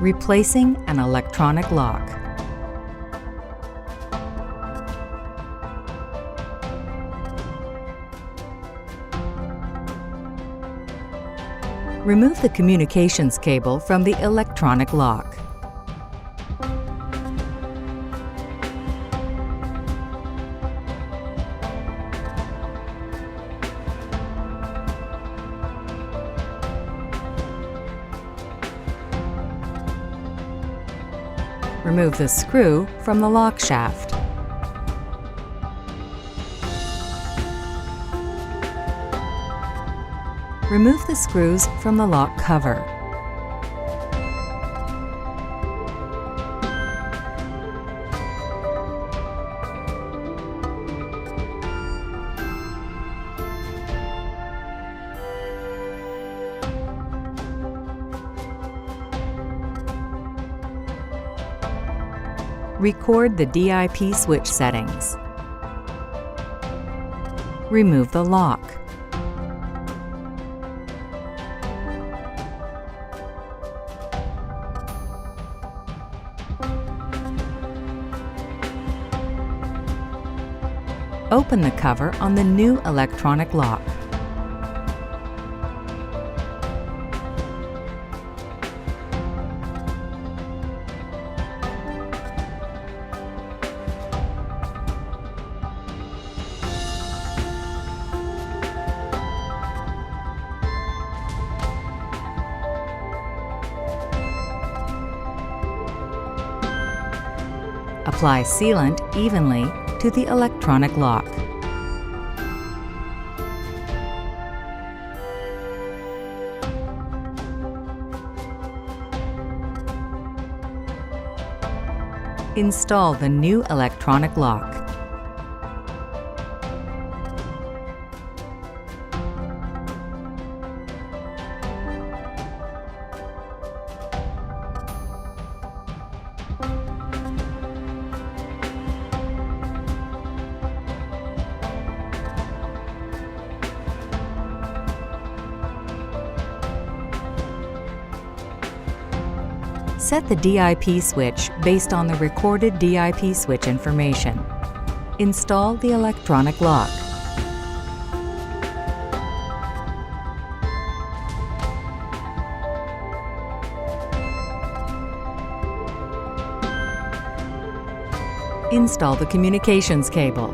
Replacing an electronic lock. Remove the communications cable from the electronic lock. Remove the screw from the lock shaft. Remove the screws from the lock cover. Record the DIP switch settings. Remove the lock. Open the cover on the new electronic lock. Apply sealant evenly to the electronic lock. Install the new electronic lock. Set the DIP switch based on the recorded DIP switch information. Install the electronic lock. Install the communications cable.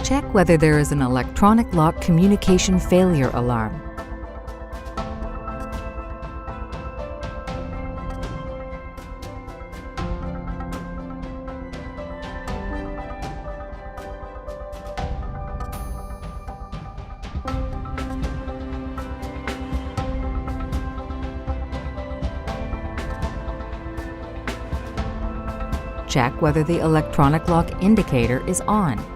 Check whether there is an electronic lock communication failure alarm. Check whether the electronic lock indicator is on.